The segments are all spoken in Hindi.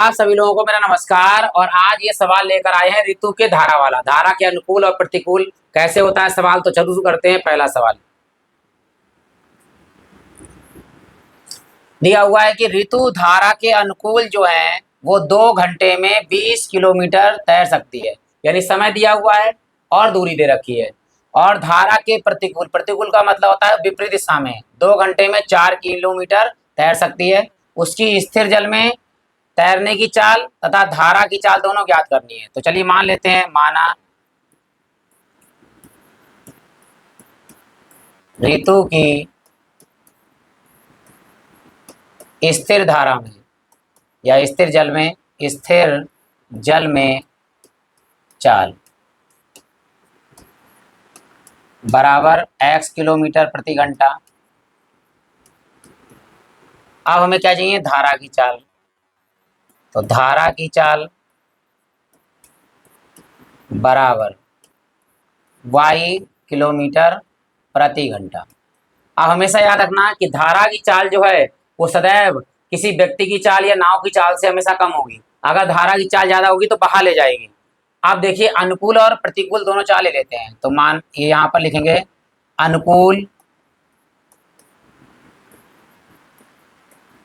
आप सभी लोगों को मेरा नमस्कार। और आज ये सवाल लेकर आए हैं ऋतु के धारा वाला। धारा के अनुकूल और प्रतिकूल कैसे होता है सवाल, तो चलो शुरू करते हैं। पहला सवाल दिया हुआ है कि ऋतु धारा के अनुकूल जो है वो 2 घंटे में 20 किलोमीटर तैर सकती है, यानी समय दिया हुआ है और दूरी दे रखी है। और धारा के प्रतिकूल, प्रतिकूल का मतलब होता है विपरीत दिशा में, 2 घंटे में 4 किलोमीटर तैर सकती है। उसकी स्थिर जल में तैरने की चाल तथा धारा की चाल दोनों ज्ञात करनी है। तो चलिए मान लेते हैं, माना ऋतु की स्थिर धारा में या स्थिर जल में चाल बराबर x किलोमीटर प्रति घंटा। अब हमें क्या चाहिए, धारा की चाल। तो धारा की चाल बराबर y किलोमीटर प्रति घंटा। अब हमेशा याद रखना कि धारा की चाल जो है वो सदैव किसी व्यक्ति की चाल या नाव की चाल से हमेशा कम होगी। अगर धारा की चाल ज्यादा होगी तो बहा ले जाएगी। आप देखिए, अनुकूल और प्रतिकूल दोनों चाल ले लेते हैं। तो मान ये यहाँ पर लिखेंगे, अनुकूल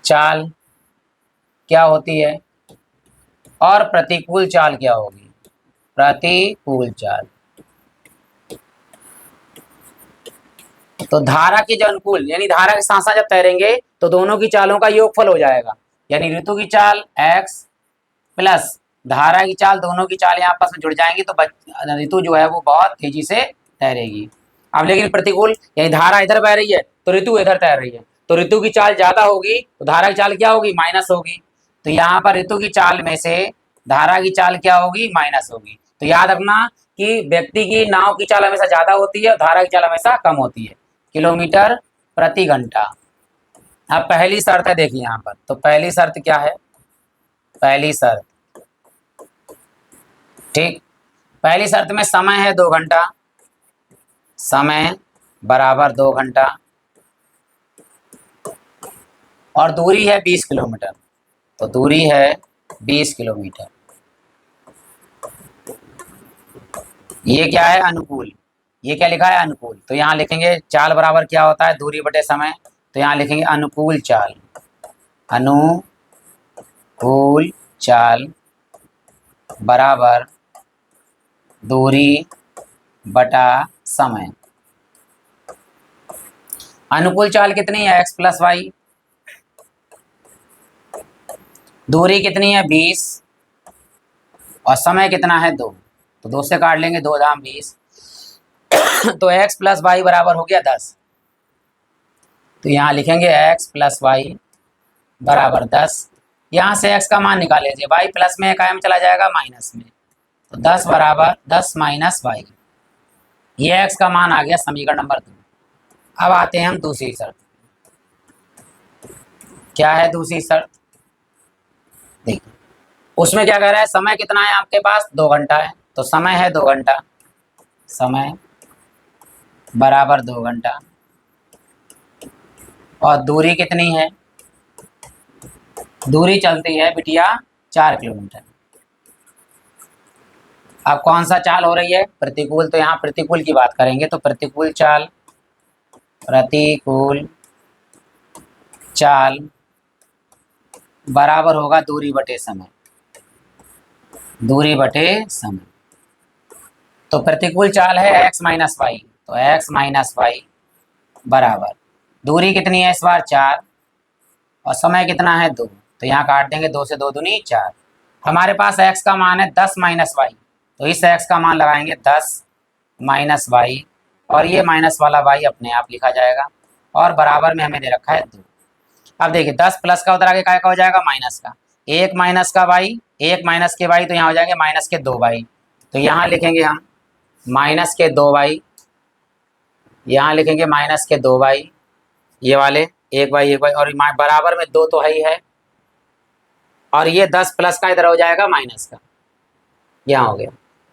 चाल क्या होती है और प्रतिकूल चाल क्या होगी। प्रतिकूल चाल, तो धारा के जो अनुकूल यानी धारा के साथ साथ जब तैरेंगे तो दोनों की चालों का योगफल हो जाएगा, यानी ऋतु की चाल x प्लस धारा की चाल, दोनों की चालें आपस में जुड़ जाएंगी तो ऋतु जो है वो बहुत तेजी से तैरेगी। अब लेकिन प्रतिकूल यानी धारा इधर बह रही है तो ऋतु इधर तैर रही है, तो ऋतु की चाल ज्यादा होगी तो धारा की चाल क्या होगी, माइनस होगी। तो यहाँ पर ऋतु की चाल में से धारा की चाल क्या होगी, माइनस होगी। तो याद रखना कि व्यक्ति की नाव की चाल हमेशा ज्यादा होती है और धारा की चाल हमेशा कम होती है, किलोमीटर प्रति घंटा। अब पहली शर्त है, देखिए यहाँ पर, तो पहली शर्त क्या है, पहली शर्त, ठीक, पहली शर्त में समय है 2 घंटा, समय बराबर 2 घंटा और दूरी है 20 किलोमीटर। तो दूरी है 20 किलोमीटर। ये क्या है, अनुकूल। ये क्या लिखा है, अनुकूल। तो यहाँ लिखेंगे चाल बराबर क्या होता है, दूरी बटे समय। तो यहाँ लिखेंगे अनुकूल चाल, अनुकूल चाल बराबर दूरी बटा समय। अनुकूल चाल कितनी है, x प्लस वाई। दूरी कितनी है, 20 और समय कितना है, 2। तो 2 से काट लेंगे, 2 दाम 20 तो x प्लस वाई बराबर हो गया 10। तो यहाँ लिखेंगे x प्लस वाई बराबर 10। यहाँ से x का मान निकाल लीजिए, y प्लस में कायम चला जाएगा माइनस में, तो 10 बराबर 10 माइनस वाई। ये x का मान आ गया समीकरण नंबर 2। अब आते हैं हम दूसरी शर्त। क्या है दूसरी शर्त, देखिए उसमें क्या कह रहा है, समय कितना है आपके पास, 2 घंटा है। तो समय है 2 घंटा, समय बराबर 2 घंटा और दूरी कितनी है, दूरी चलती है बिटिया 4 किलोमीटर। अब कौन सा चाल हो रही है, प्रतिकूल। तो यहाँ प्रतिकूल की बात करेंगे, तो प्रतिकूल चाल, प्रतिकूल चाल बराबर होगा दूरी बटे समय, दूरी बटे समय। तो प्रतिकूल चाल है x माइनस वाई, तो x माइनस वाई बराबर दूरी कितनी है इस बार 4 और समय कितना है 2। तो यहाँ काट देंगे, 2 से 2 दूनी 4। हमारे पास x का मान है 10 माइनस वाई, तो इस x का मान लगाएंगे 10 माइनस वाई और ये माइनस वाला वाई अपने आप लिखा जाएगा और बराबर में हमें दे रखा है 2। अब देखिए 10 प्लस का उधर आगे क्या का हो जाएगा, माइनस का। 1 माइनस का वाई, 1 माइनस के वाई, तो यहाँ हो जाएंगे माइनस के 2 वाई। तो यहाँ लिखेंगे हम माइनस के 2 वाई, यहाँ लिखेंगे माइनस के 2 वाई, ये वाले 1 वाई 1 वाई और बराबर में 2 तो है ही है। और ये 10 प्लस का इधर हो जाएगा माइनस का, यहाँ हो गया।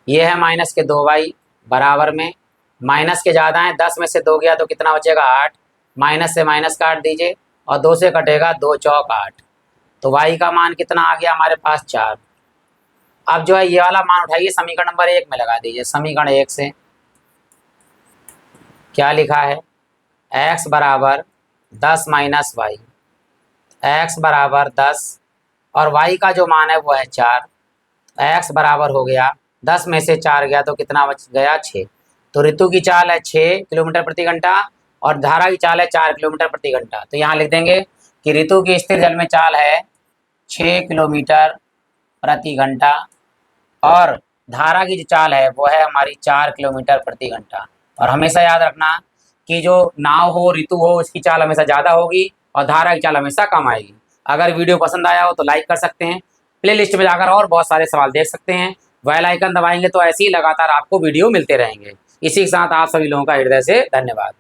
ये है माइनस के 2 वाई बराबर में, माइनस के ज़्यादा है, 10 में से 2 गया तो कितना बचेगा 8, माइनस से माइनस काट दीजिए और 2 से कटेगा 2 चौक 8। तो y का मान कितना आ गया हमारे पास 4। अब जो है ये वाला मान उठाइए, समीकरण नंबर 1 में लगा दीजिए। समीकरण 1 से क्या लिखा है, x बराबर 10 माइनस वाई, x बराबर 10 और y का जो मान है वो है 4। x बराबर हो गया 10 में से 4 गया तो कितना बच गया 6। तो ऋतु की चाल है 6 किलोमीटर प्रति घंटा और धारा की चाल है 4 किलोमीटर प्रति घंटा। तो यहाँ लिख देंगे कि ऋतु की स्थिर जल में चाल है 6 किलोमीटर प्रति घंटा और धारा की जो चाल है वो है हमारी 4 किलोमीटर प्रति घंटा। और हमेशा याद रखना कि जो नाव हो, ऋतु हो, इसकी चाल हमेशा ज़्यादा होगी और धारा की चाल हमेशा कम आएगी। अगर वीडियो पसंद आया हो तो लाइक कर सकते हैं, प्ले लिस्ट में जाकर और बहुत सारे सवाल देख सकते हैं। बेल आइकन दबाएंगे तो ऐसे ही लगातार आपको वीडियो मिलते रहेंगे। इसी के साथ आप सभी लोगों का हृदय से धन्यवाद।